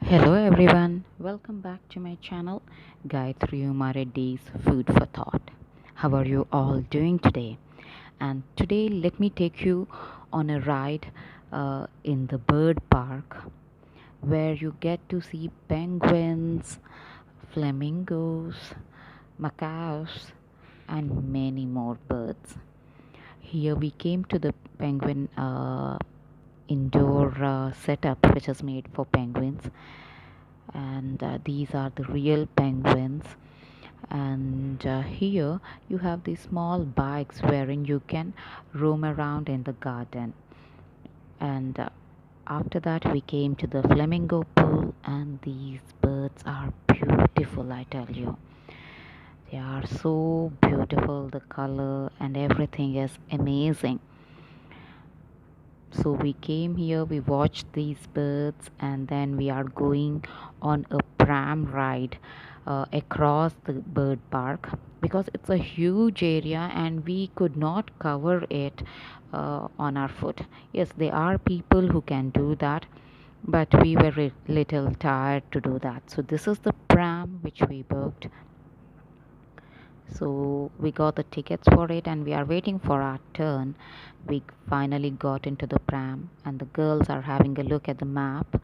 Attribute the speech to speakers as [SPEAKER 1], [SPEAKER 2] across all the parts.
[SPEAKER 1] Hello everyone, welcome back to my channel Gayatri Reddy's Food for Thought. How are you all doing today? And today let me take you on a ride in the bird park where you get to see penguins, flamingos, macaws, and many more birds. Here we came to the penguin indoor setup which is made for penguins, and these are the real penguins. And here you have these small bikes wherein you can roam around in the garden. And after that we came to the flamingo pool, and these birds are beautiful, I tell you. They are so beautiful, the color and everything is amazing. So we came here, we watched these birds, and then we are going on a pram ride across the bird park because it's a huge area and we could not cover it on our foot. Yes, there are people who can do that, but we were a little tired to do that. So this is the pram which we booked. So we got the tickets for it and we are waiting for our turn. We finally got into the pram and the girls are having a look at the map.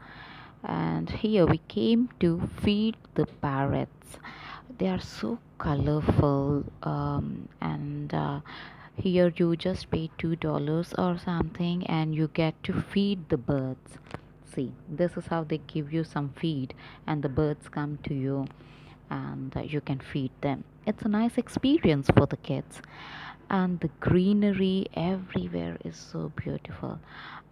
[SPEAKER 1] And here we came to feed the parrots. They are so colorful, and here you just pay $2 or something and you get to feed the birds. See, this is how they give you some feed and the birds come to you, and you can feed them. It's a nice experience for the kids, and the greenery everywhere is so beautiful.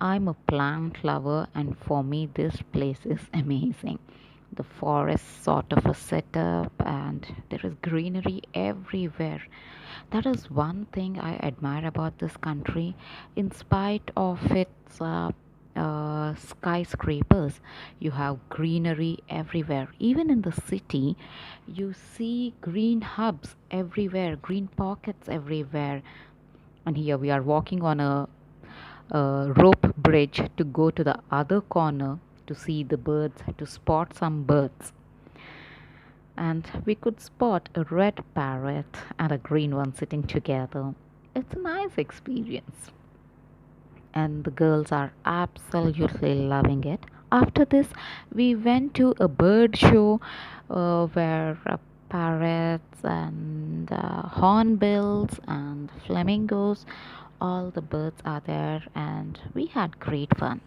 [SPEAKER 1] I'm a plant lover, and for me, this place is amazing. The forest sort of a setup, and there is greenery everywhere. That is one thing I admire about this country, in spite of its skyscrapers. You have greenery everywhere. Even in the city, you see green hubs everywhere, green pockets everywhere. And here we are walking on a rope bridge to go to the other corner to see the birds, to spot some birds. And we could spot a red parrot and a green one sitting together. It's a nice experience, and the girls are absolutely loving it. After this, we went to a bird show where parrots and hornbills and flamingos, all the birds are there, and we had great fun.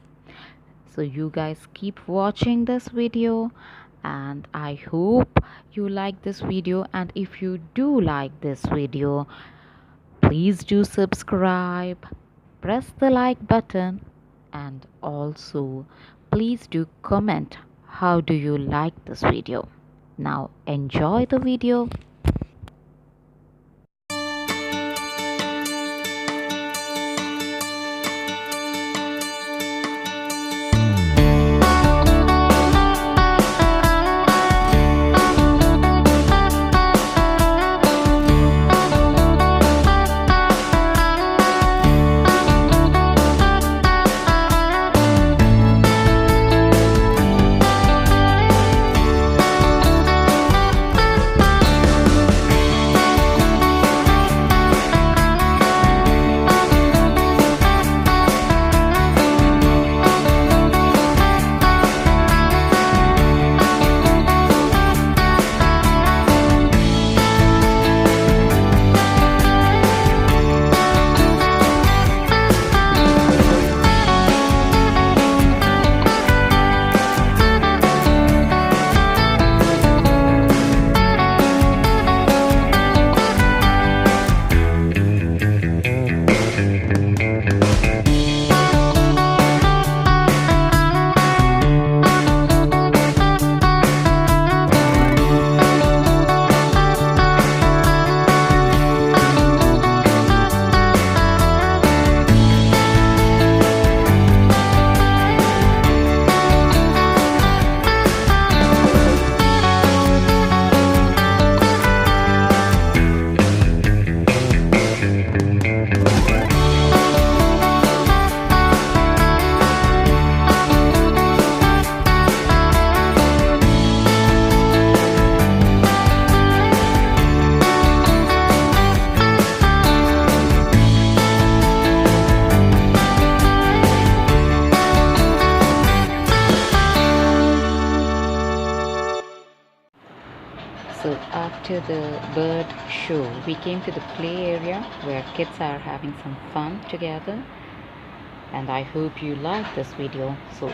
[SPEAKER 1] So you guys keep watching this video, and I hope you like this video. And if you do like this video, please do subscribe, press the like button, and also please do comment how do you like this video. Now enjoy the video. So after the bird show, we came to the play area where kids are having some fun together. And I hope you like this video. So